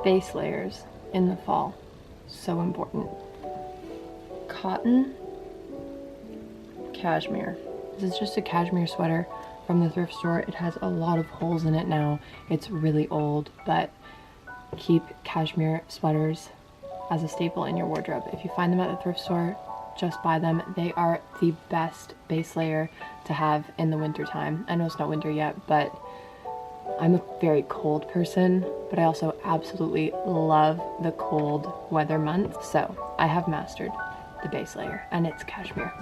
Base layers in the fall, so important. Cotton, cashmere. This is just a cashmere sweater from the thrift store. It has a lot of holes in it now. It's really old, but keep cashmere sweaters as a staple in your wardrobe. If you find them at the thrift store, just buy them. They are the best base layer to have in the winter time. I know it's not winter yet, but I'm a very cold person, but I also absolutely love the cold weather months. So I have mastered the base layer, and it's cashmere.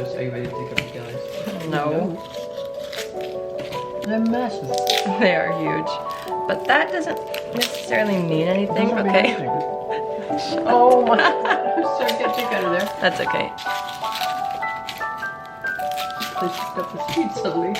Are you ready to take up the guys? No. They're massive. They are huge. But that doesn't necessarily mean anything, okay? Oh my god. I'm sorry, get out of there. That's okay. They picked up the speed suddenly.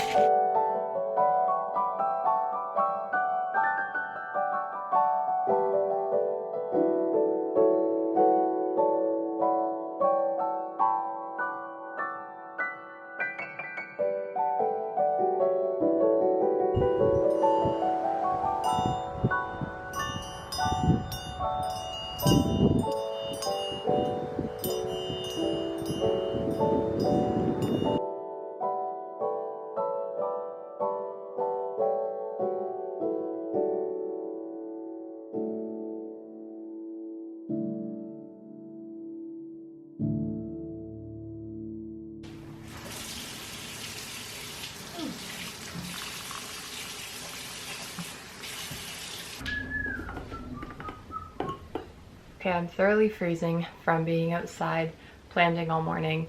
Okay, I'm thoroughly freezing from being outside planting all morning,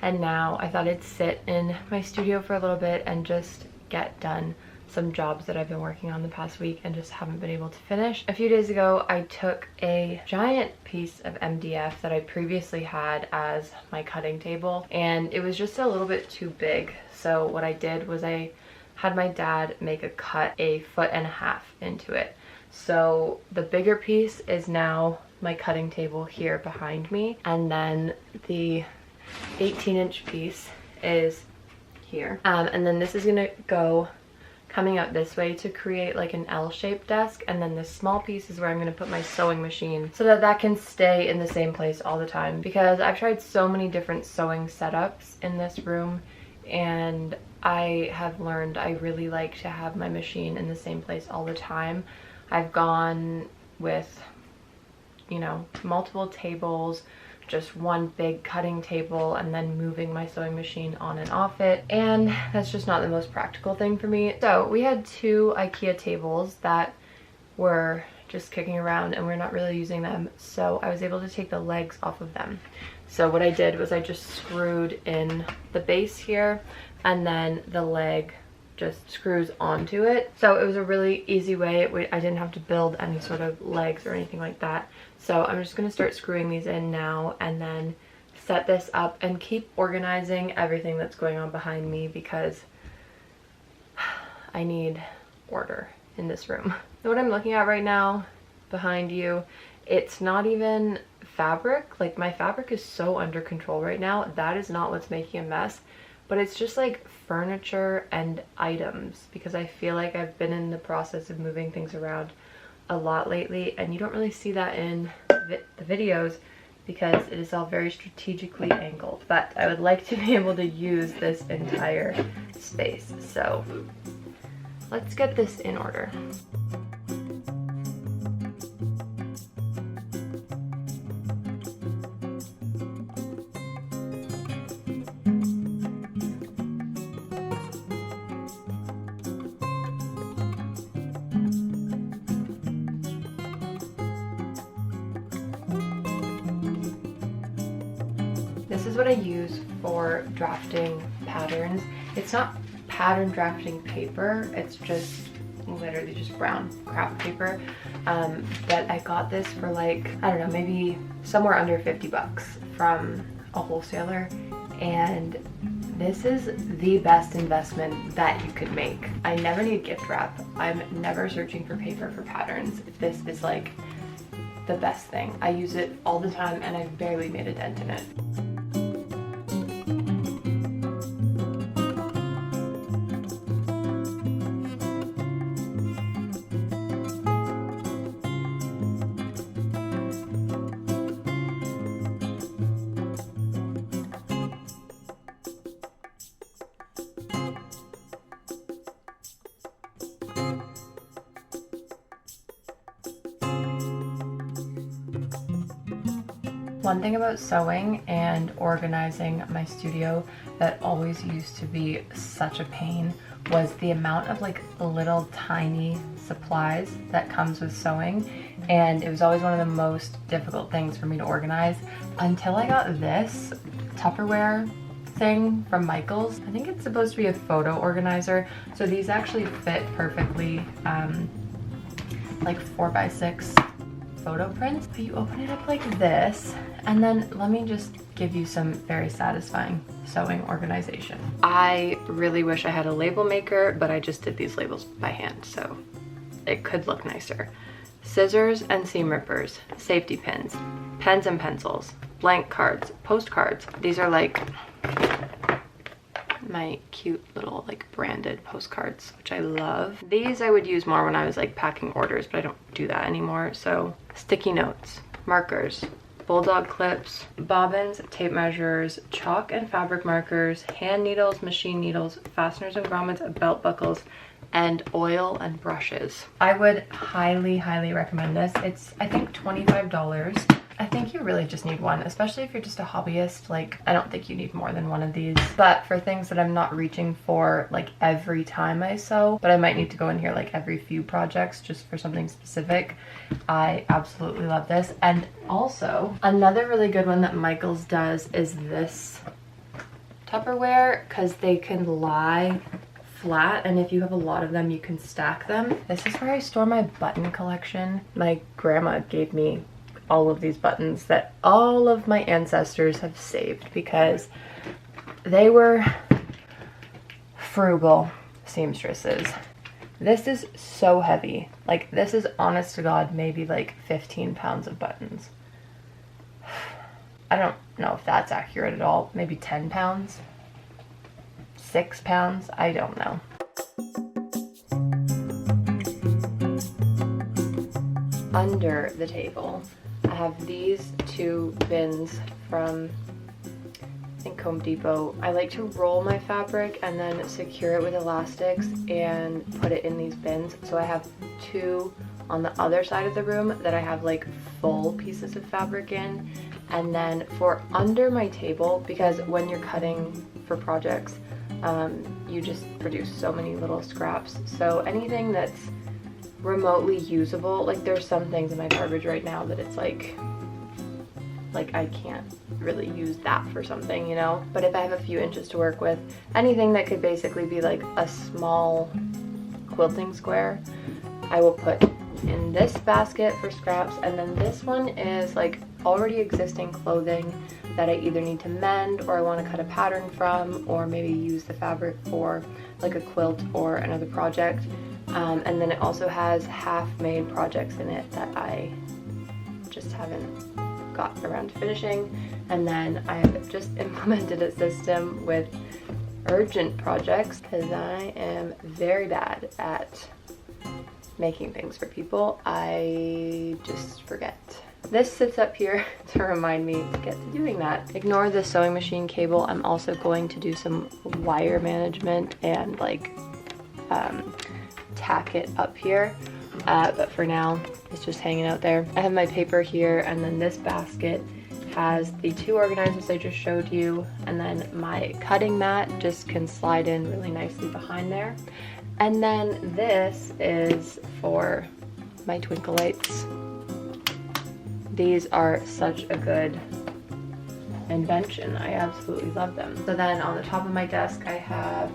and now I thought I'd sit in my studio for a little bit and just get done some jobs that I've been working on the past week and just haven't been able to finish. A few days ago, I took a giant piece of MDF that I previously had as my cutting table, and it was just a little bit too big. So what I did was I had my dad make a cut 1.5 feet into it. So the bigger piece is now my cutting table here behind me, and then the 18-inch piece is here. And then this is gonna go coming out this way to create like an L-shaped desk, and then this small piece is where I'm gonna put my sewing machine so that that can stay in the same place all the time, because I've tried so many different sewing setups in this room, and I have learned I really like to have my machine in the same place all the time. I've gone with, you know, multiple tables, just one big cutting table, and then moving my sewing machine on and off it, and that's just not the most practical thing for me. So we had 2 IKEA tables that were just kicking around and we're not really using them, so I was able to take the legs off of them. So what I did was I just screwed in the base here, and then the leg just screws onto it. So it was a really easy way. I didn't have to build any sort of legs or anything like that. So I'm just going to start screwing these in now and then set this up and keep organizing everything that's going on behind me, because I need order in this room. So what I'm looking at right now behind you, it's not even fabric. Like, my fabric is so under control right now. That is not what's making a mess, but it's just like furniture and items, because I feel like I've been in the process of moving things around a lot lately, and you don't really see that in the videos because it is all very strategically angled. But I would like to be able to use this entire space, so let's get this in order. This is what I use for drafting patterns. It's not pattern drafting paper, it's just literally just brown craft paper. But I got this for like, I don't know, maybe somewhere under 50 bucks from a wholesaler. And this is the best investment that you could make. I never need gift wrap. I'm never searching for paper for patterns. This is like the best thing. I use it all the time and I've barely made a dent in it. One thing about sewing and organizing my studio that always used to be such a pain was the amount of like little tiny supplies that comes with sewing, and it was always one of the most difficult things for me to organize until I got this Tupperware thing from Michaels. I think it's supposed to be a photo organizer, so these actually fit perfectly, like 4x6 photo prints. But you open it up like this, and then let me just give you some very satisfying sewing organization. I really wish I had a label maker, but I just did these labels by hand, so it could look nicer. Scissors and seam rippers, safety pins, pens and pencils, blank cards, postcards. These are like my cute little like branded postcards, which I love. These I would use more when I was like packing orders, but I don't do that anymore. So sticky notes, markers, bulldog clips, bobbins, tape measures, chalk and fabric markers, hand needles, machine needles, fasteners and grommets, belt buckles, and oil and brushes. I would highly, highly recommend this. It's, I think, $25. I think you really just need one, especially if you're just a hobbyist. Like, I don't think you need more than one of these. But for things that I'm not reaching for like every time I sew, but I might need to go in here like every few projects just for something specific, I absolutely love this. And also, another really good one that Michaels does is this Tupperware, because they can lie flat, and if you have a lot of them, you can stack them. This is where I store my button collection. My grandma gave me all of these buttons that all of my ancestors have saved because they were frugal seamstresses. This is so heavy. Like, this is, honest to God, maybe like 15 pounds of buttons. I don't know if that's accurate at all. Maybe 10 pounds? 6 pounds? I don't know. Under the table, I have these two bins from, I think, Home Depot. I like to roll my fabric and then secure it with elastics and put it in these bins. So I have two on the other side of the room that I have like full pieces of fabric in. And then for under my table, because when you're cutting for projects, you just produce so many little scraps. So anything that's remotely usable, like there's some things in my garbage right now that it's like I can't really use that for something, you know? But if I have a few inches to work with, anything that could basically be like a small quilting square, I will put in this basket for scraps. And then this one is like already existing clothing that I either need to mend or I want to cut a pattern from, or maybe use the fabric for like a quilt or another project. And then it also has half-made projects in it that I just haven't got around to finishing. And then I've just implemented a system with urgent projects because I am very bad at making things for people. I just forget. This sits up here to remind me to get to doing that. Ignore the sewing machine cable. I'm also going to do some wire management and like tack it up here. But for now, it's just hanging out there. I have my paper here, and then this basket has the two organizers I just showed you, and then my cutting mat just can slide in really nicely behind there. And then this is for my twinkle lights. These are such a good invention. I absolutely love them. So then on the top of my desk, I have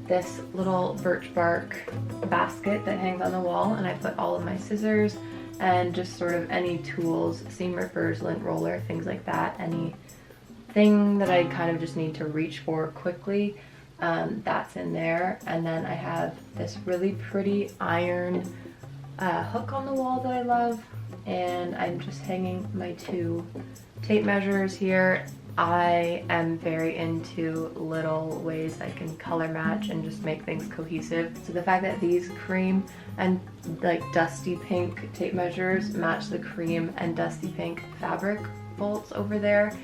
this little birch bark basket that hangs on the wall, and I put all of my scissors and just sort of any tools, seam rippers, lint roller, things like that, anything that I kind of just need to reach for quickly, that's in there. And then I have this really pretty iron hook on the wall that I love, and I'm just hanging my 2 tape measures here. I am very into little ways I can color match and just make things cohesive. So the fact that these cream and like dusty pink tape measures match the cream and dusty pink fabric bolts over there,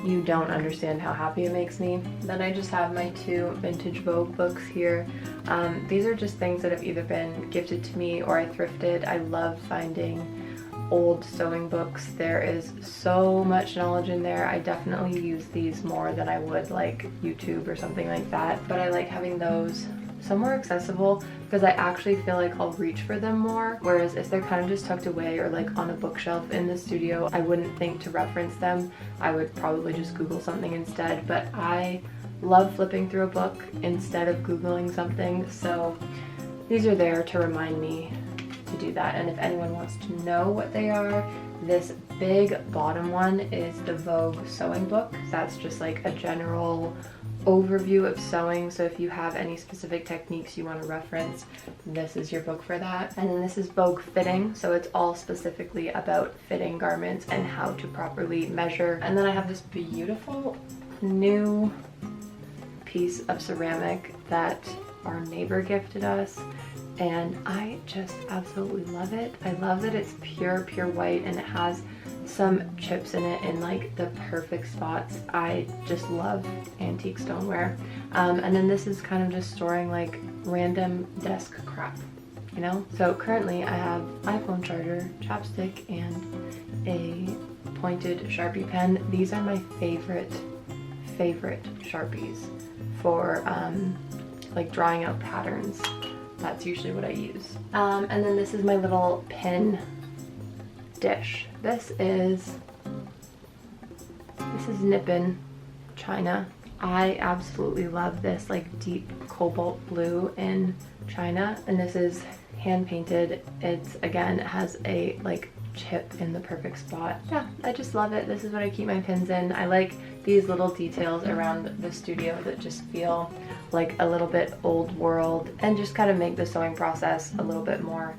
you don't understand how happy it makes me. Then I just have my 2 vintage Vogue books here. These are just things that have either been gifted to me or I thrifted. I love finding old sewing books. There is so much knowledge in there. I definitely use these more than I would like YouTube or something like that, but I like having those somewhere accessible because I actually feel like I'll reach for them more, whereas if they're kind of just tucked away or like on a bookshelf in the studio, I wouldn't think to reference them. I would probably just Google something instead, but I love flipping through a book instead of Googling something, so these are there to remind me to do that. And if anyone wants to know what they are, this big bottom one is the Vogue sewing book. That's just like a general overview of sewing, so if you have any specific techniques you want to reference, this is your book for that. And then this is Vogue fitting, so it's all specifically about fitting garments and how to properly measure. And then I have this beautiful new piece of ceramic that our neighbor gifted us, and I just absolutely love it. I love that it's pure white and it has some chips in it in like the perfect spots. I just love antique stoneware. And then this is kind of just storing like random desk crap, you know? So currently I have iPhone charger, chapstick, and a pointed Sharpie pen. These are my favorite Sharpies for like drawing out patterns. That's usually what I use. And then this is my little pin dish. This is Nippon China. I absolutely love this like deep cobalt blue in China, and this is hand painted. It's again, it has a like chip in the perfect spot. Yeah, I just love it. This is what I keep my pins in. I like these little details around the studio that just feel like a little bit old world and just kind of make the sewing process a little bit more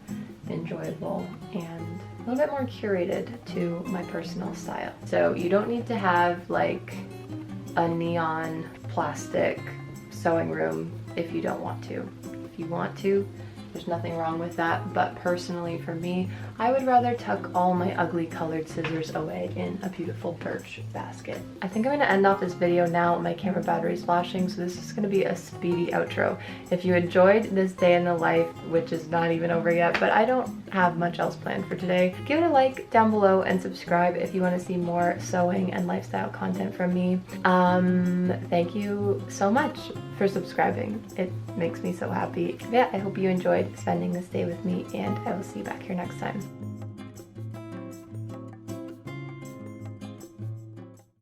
enjoyable and a little bit more curated to my personal style. So you don't need to have like a neon plastic sewing room if you don't want to. If you want to, there's nothing wrong with that, but personally for me, I would rather tuck all my ugly colored scissors away in a beautiful birch basket. I think I'm going to end off this video now. My camera battery is flashing, so this is going to be a speedy outro. If you enjoyed this day in the life, which is not even over yet, but I don't have much else planned for today, give it a like down below and subscribe if you want to see more sewing and lifestyle content from me. Thank you so much for subscribing. It makes me so happy. Yeah, I hope you enjoyed spending this day with me, and I will see you back here next time.